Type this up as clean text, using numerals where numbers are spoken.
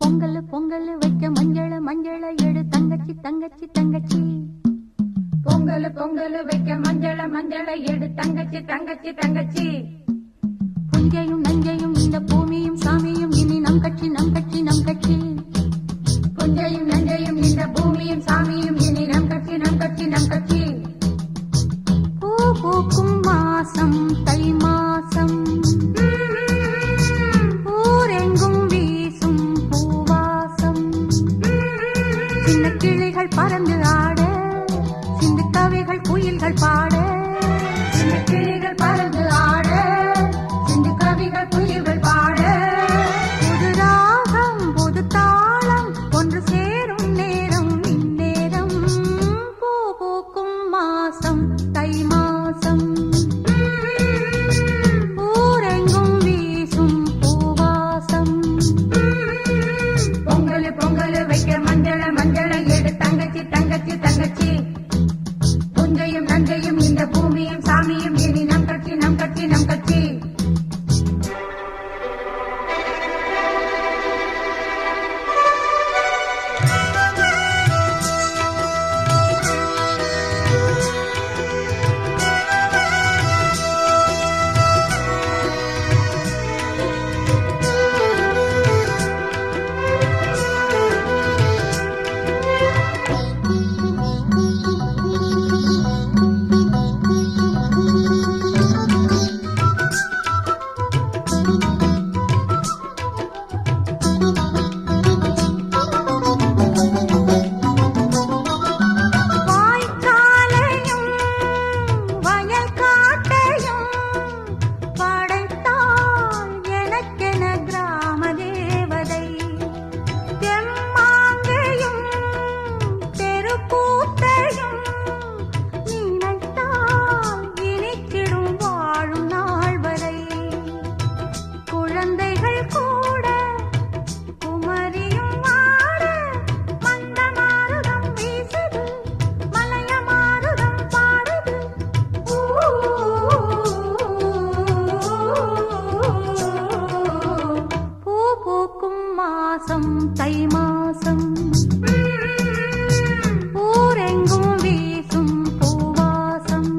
பொங்கல் பொங்கல் வைக்க மஞ்சள மஞ்சள எடு தங்கச்சி தங்கச்சி தங்கச்சி. பொங்கல் பொங்கல் வைக்க மஞ்சள மஞ்சள எடு தங்கச்சி தங்கச்சி தங்கச்சி. புஞ்சையும் நஞ்சையும் இந்த பூமியும் சாமியும் இனி நம் கட்சி நம் கட்சி நம் கட்சி. புஞ்சையும் நஞ்சையும் இந்த பூமியும் சாமியும் இனி நம் கட்சி நம் கட்சி நம் கட்சி. பூ பூக்கும் மாசம் தை மாசம், ஊரெங்கும் வீசும் பூவாசம். சின்ன கிளிகள் பறந்து ஆட, சிந்து கவிகள் குயில்கள் பாட. சின்ன கிளிகள் பறந்து ஆட, சிந்து கவிகள் குயில்கள் பாட. புது ராகம் புது தாளம் ஒன்று சேரும் நேரம் இந்நேரம். பூ பூக்கும் மாசம் தை மாசம், ஊரெங்கும் வீசும் பூவாசம். பொங்கல் பொங்கல் வைக்க மஞ்சள மஞ்சள எடு தங்கச்சி தங்கச்சி தங்கச்சி. புஞ்சையும் நஞ்சையும் இந்த பூமியும் சாமியும் இனி நம் கட்சி நம் கட்சி நம் கட்சி. வாய்க்காலையும் வயல் காட்டையும் படைத்தாள் எனக்கென கிராம தேவதை. தெம்மாங்கையும் தெருக்கூத்தையும் நினைத்தால் இனிக்கிடும் வாழும் நாள் வரை. குழந்தைகள் கூட குமரியும் ஆட, மந்த மாருதம் வீசுது மலைய மாருதம் பாடுது. பூ பூக்கும் மாசம் தை மாசம், ஊரெங்கும் வீசும் பூவாசம்.